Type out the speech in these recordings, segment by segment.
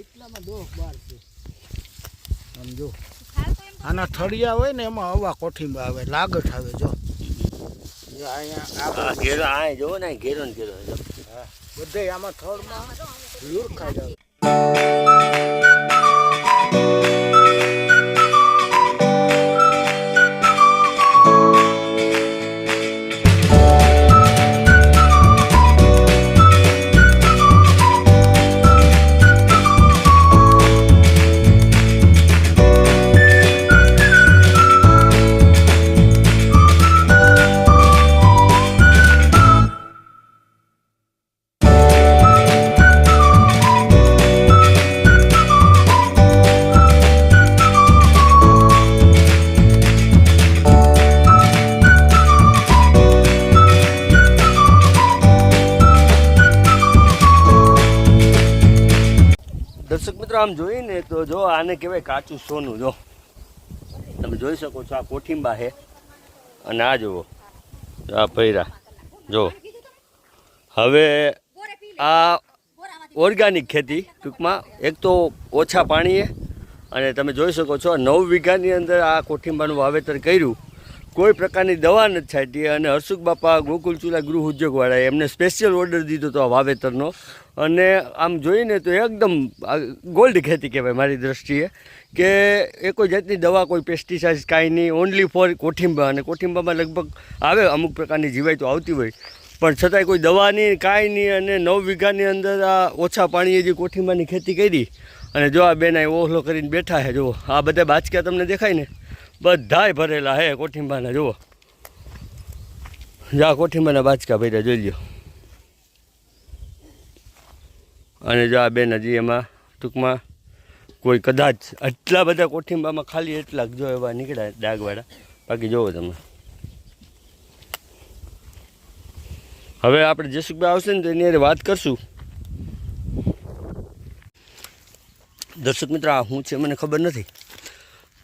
એટલામાં 10-12 છે સમજો આના થળિયા હોય ને એમાં હવા કોઠીમાં આવે લાગત આવે જો અહીંયા ઘેરો આ જો ને ઘેરો ને ઘેરો હા બધે આમાં થળમાં લુરખા જાવ દર્શક મિત્રો આમ જોઈને તો જો આને કહેવાય કાચું સોનું જો તમે જોઈ શકો છો આ કોઠીંબા છે અને આ જુઓ આ પૈરા જો હવે આ ઓર્ગાનિક ખેતી ટૂંકમાં એક તો ઓછા પાણીએ અને તમે જોઈ શકો છો 9 વીઘાની અંદર આ કોઠીંબાનું વાવેતર કર્યું કોઈ પ્રકારની દવા નથી છાંટી અને હર્ષુખ બાપા ગોકુલ ચૂલા ગૃહ ઉદ્યોગવાળાએ એમને સ્પેશિયલ ઓર્ડર દીધો હતો આ વાવેતરનો અને આમ જોઈને તો એકદમ ગોલ્ડ ખેતી કહેવાય મારી દ્રષ્ટિએ કે એ કોઈ જાતની દવા કોઈ પેસ્ટિસાઇડ કાંઈ નહીં ઓનલી ફોર કોઠીંબા અને કોઠીંબામાં લગભગ આવે અમુક પ્રકારની જીવાય તો આવતી હોય પણ છતાંય કોઈ દવા નહીં કાંઈ નહીં અને 9 વીઘાની અંદર આ ઓછા પાણીએ જે કોઠીંબાની ખેતી કરી અને જો આ બેન ઓહલો કરીને બેઠા છે જુઓ આ બધા બાચકા તમને દેખાય ને બધાય ભરેલા હે કોઠીંબાના જુઓ જા કોઠીંબાના બાચકા ભર્યા જોઈ લ્યો અને જો આ બેન હજી એમાં ટૂંકમાં કોઈ કદાચ આટલા બધા કોઠીંબામાં ખાલી એટલા જો એવા નીકળ્યા ડાઘવાળા બાકી જોવો તમે હવે આપણે જસુકભાઈ આવશે ને તો એની વાત કરશું દર્શક મિત્રો આ શું છે મને ખબર નથી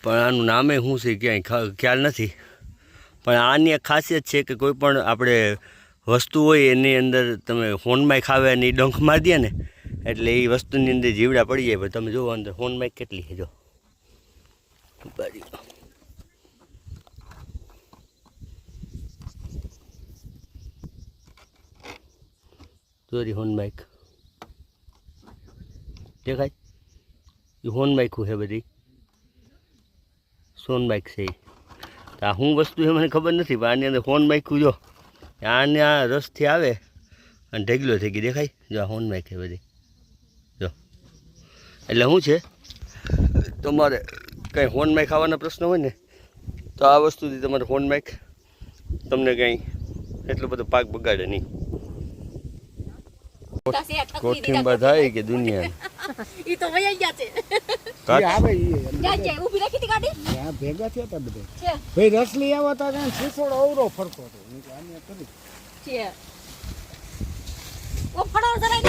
પણ આનું નામે શું છે ક્યાંય ખ્યાલ નથી પણ આની એક ખાસિયત છે કે કોઈ પણ આપણે વસ્તુ હોય એની અંદર તમે હોનમાં ખાવે અને એ ડંખ મારી દે ને એટલે એ વસ્તુની અંદર જીવડા પડી જાય પણ તમે જુઓ અંદર હોનમાં કેટલી છે જો ચોરી હોનબાઈક દેખાય એ હોનબાઈક છે બધી સોનબાઈક છે આ શું વસ્તુ છે મને ખબર નથી પણ આની અંદર હોનબાઈક જો આને આ રસથી આવે અને ઢેગલો થઈ ગઈ દેખાય જો આ હોનબાઈક છે બધી જો એટલે શું છે તમારે કંઈ હોનબાઈક ખાવાના પ્રશ્ન હોય ને તો આ વસ્તુથી તમારે હોનબાઈક તમને કંઈ એટલો બધો પાક બગાડે નહીં કોઠીંબા થાય કે દુનિયા ઈ તો વયા ગયા છે આવે જાય ઊભી રાખી હતી ગાડી આ ભેગા થયા હતા બધા ભાઈ રસ લઈ આવતા હતા શીશોડ અવરો ફરતો હતો એટલે આને કરી છે ઓ ફળો જરાય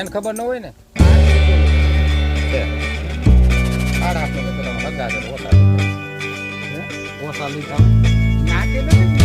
તમને ખબર ન હોય ને છે સાડા આઠ ને તમે લગા દે ઓછા લીધા નાખે નથી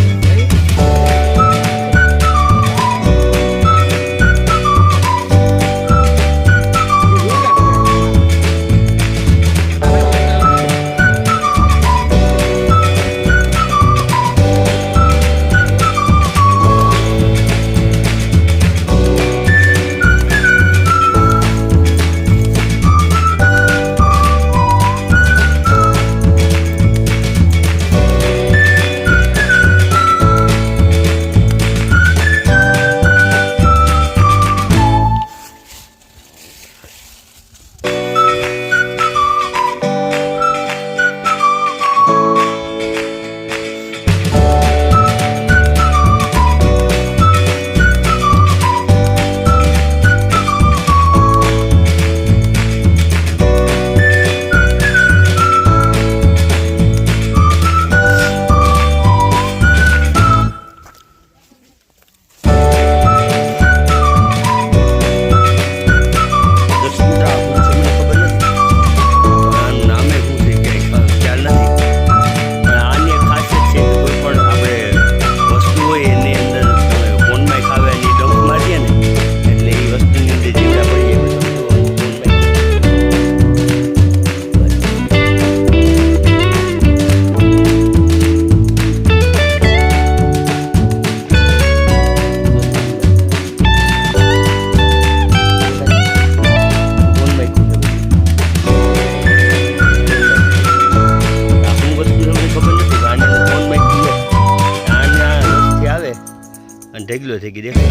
ઢેગલો થઈ ગઈ દેખાય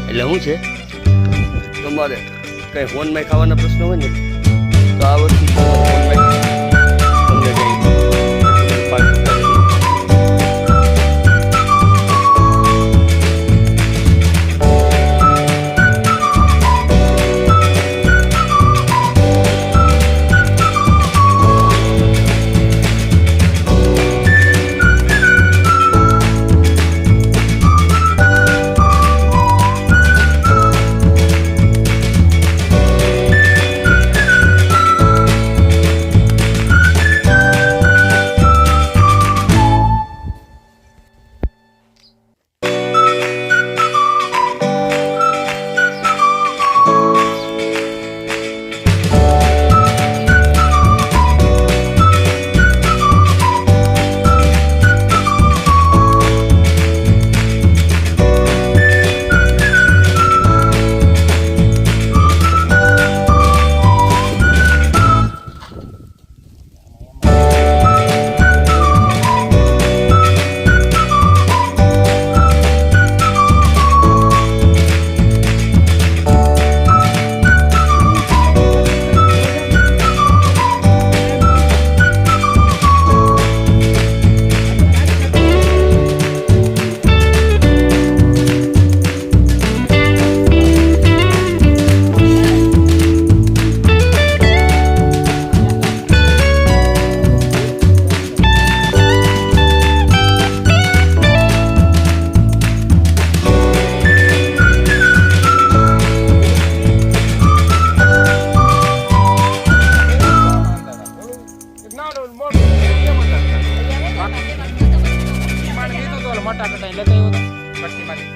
એટલે શું છે તમારે કંઈ ફોનમાં ખાવાના પ્રશ્ન હોય ને તો આ વસ્તુ ફોનમાં તમને કંઈ મોટા કટાઈ લગાવ્યો હતો પટ્ટીમાંથી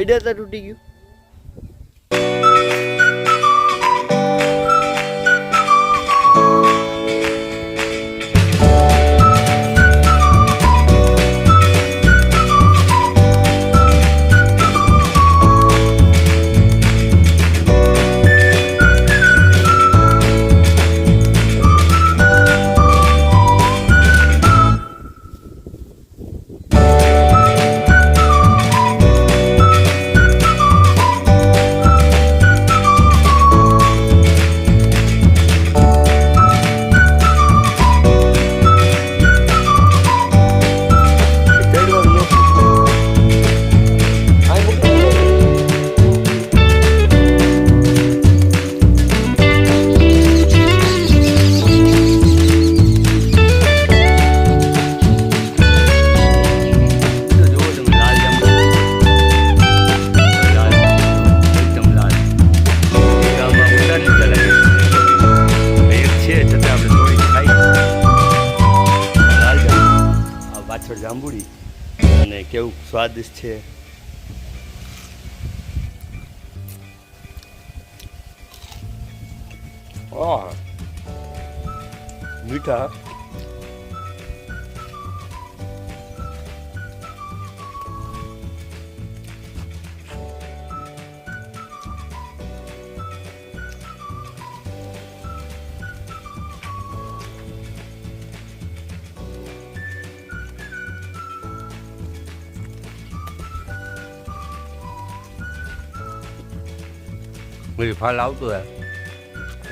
અડ્યા તૂટી ગયું. સ્વાદિષ્ટ છે. મીઠા. પછી ફાલ આવતો હોય,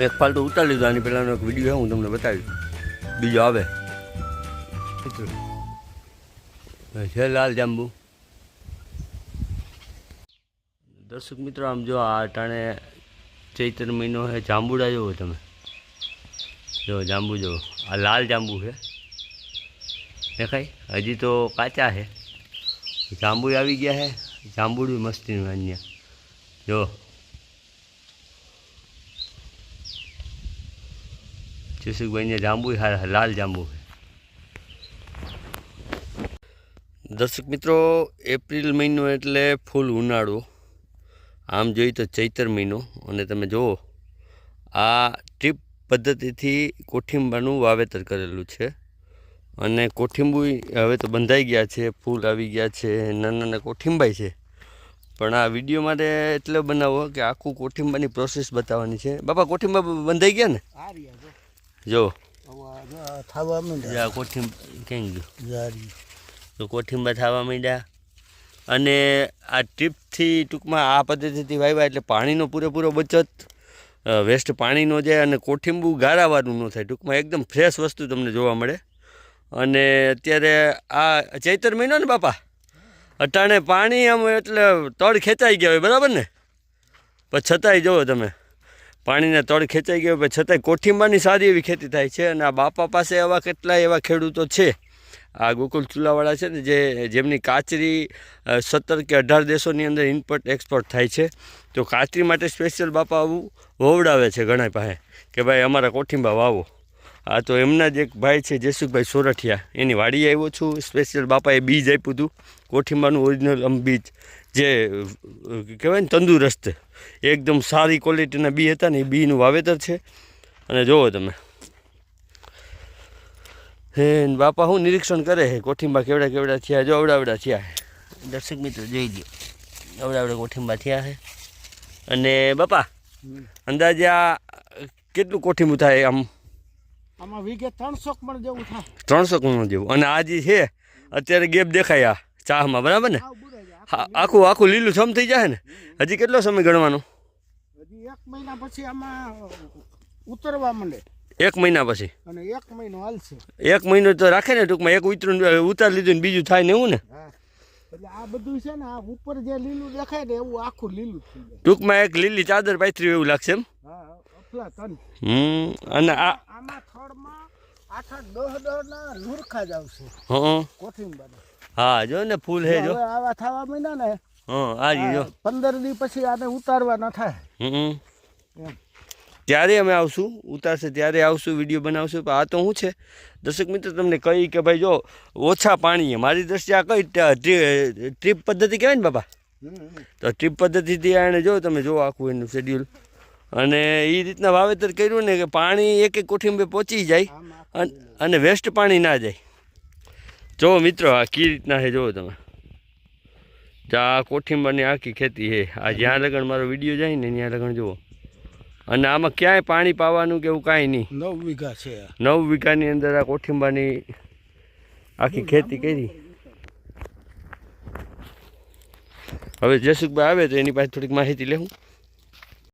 એક ફાલ તો ઉતારી લીધો. આની પહેલાંનો એક વિડીયો હું તમને બતાવીશ, બીજો આવે છે લાલ જાંબુ. દર્શક મિત્રો આમ જો આ ટાણે ચૈત્ર મહિનો છે, જાંબુડા જોવો તમે, જો જાંબુ જોવો, આ લાલ જાંબુ છે દેખાય, હજી તો કાચા છે. જાંબુ આવી ગયા છે, જાંબુડી મસ્તીનું અહીંયા જો. જસુકભાઈને જાંબુ હારા, લાલ જાંબુ. દર્શક મિત્રો એપ્રિલ મહિનો એટલે ફૂલ ઉનાળો, આમ જોઈએ તો ચૈત્ર મહિનો. અને તમે જુઓ આ ટ્રીપ પદ્ધતિથી કોઠીંબાનું વાવેતર કરેલું છે. અને કોઠીંબુ હવે તો બંધાઈ ગયા છે, ફૂલ આવી ગયા છે, નાના નાના કોઠીંબાઈ છે. પણ આ વિડીયો માટે એટલે બનાવો કે આખું કોઠીંબાની પ્રોસેસ બતાવવાની છે. બાપા કોઠીંબા બંધાઈ ગયા ને? જો થવા માંડ્યા કોઠીંબા ક્યાં ગયું? તો કોઠીંબા થવા માંડ્યા. અને આ ટ્રીપથી ટૂંકમાં આ પદ્ધતિથી વાવ્યા એટલે પાણીનો પૂરેપૂરો બચત, વેસ્ટ પાણી ન જાય અને કોઠીંબુ ગાળાવાળું ન થાય. ટૂંકમાં એકદમ ફ્રેશ વસ્તુ તમને જોવા મળે. અને અત્યારે આ ચૈત્ર મહિનો ને બાપા, અટાણે પાણી આમ એટલે તળ ખેંચાઈ ગયા હોય, બરાબર ને? પણ છતાંય જુઓ તમે પાણીના તળ ખેંચાઈ ગયા હોય, છતાંય કોઠીંબાની સારી એવી ખેતી થાય છે. અને આ બાપા પાસે આવા કેટલાય એવા ખેડૂતો છે, આ ગોકુલ ચૂલાવાળા છે ને, જેમની કાચરી 17 કે 18 દેશોની અંદર ઇમ્પોર્ટ એક્સપોર્ટ થાય છે. તો કાચરી માટે સ્પેશિયલ બાપા આવું વવડાવે છે ઘણા પાસે કે ભાઈ અમારા કોઠીંબા વાવો. આ તો એમના જ એક ભાઈ છે જસુકભાઈ સોરઠિયા, એની વાડીએ આવ્યો છું. સ્પેશિયલ બાપાએ બીજ આપ્યું હતું કોઠીંબાનું, ઓરિજિનલ બીજ જે કહેવાય ને તંદુરસ્ત, એકદમ સારી ક્વોલિટીના બી હતા ને, એ બીનું વાવેતર છે. અને જુઓ તમે હે બાપા હું નિરીક્ષણ કરે છે કોઠીંબા કેવડા કેવડા થયા, જો અવડાવડા થયા છે. દર્શક મિત્રો જોઈ દો, અવડાવડા કોઠીંબા થયા છે. અને બાપા અંદાજે આ કેટલું કોઠીંબું થાય? આમાં વીઘે 300 મણ જેવું થાય. 300 મણ જેવું. અને આ જે છે અત્યારે ગેપ દેખાય આ ચાહમાં, બરાબર ને? આખું આખું લીલું છમ થઈ જાય ને. હજી કેટલો સમય ગણવાનો? હજી 1 મહિના પછી આમાં ઉતરવા માંડે. 1 મહિના પછી? અને 1 મહિનો હાલશે. 1 મહિનો તો રાખે ને ટૂંકમાં, એક ઉતારી લીધું ને બીજું થાય ને એવું ને? એટલે આ બધું છે ને, આ ઉપર જે લીલું દેખાય ને એવું આખું લીલું થઈ જાય. ટૂંકમાં એક લીલી ચાદર પાથરી એવું લાગશે એમ? હા, અફલાતન. અને આમાં થડમાં 8-10 ના લુરખા જ આવશે કોઠીંબાના. હા જો ને ફૂલ હે જો આવા થવા માંડ્યા ને. આ જો 15 દી પછી આને ઉતારવા ન થાય. ત્યારે અમે આવશું, ઉતારશે ત્યારે આવશું, વિડીયો બનાવશું. પણ આ તો શું છે દર્શક મિત્રો તમને કહી કે ભાઈ જો ઓછા પાણીએ, મારી દ્રષ્ટિએ આ કઈ ટ્રીપ પદ્ધતિ કહેવાય ને બાપા, તો ટ્રીપ પદ્ધતિથી આને જો તમે જો આખું એનું શેડ્યુલ. અને એ રીતના વાવેતર કર્યું ને કે પાણી એક એક કોઠીંબે પહોંચી જાય અને વેસ્ટ પાણી ના જાય. જો મિત્રો આ કઈ રીતના છે જુઓ તમે, આ કોઠીંબાની આખી ખેતી છે. આ જ્યાં લગન મારો વિડીયો જાય ને ત્યાં લગન જુઓ. અને આમાં ક્યાંય પાણી પાવાનું કે એવું કાંઈ નહીં. 9 વીઘા છે. 9 વીઘાની અંદર આ કોઠીંબાની આખી ખેતી કરી. હવે જસુકભાઈ આવે તો એની પાસે થોડીક માહિતી લેવું.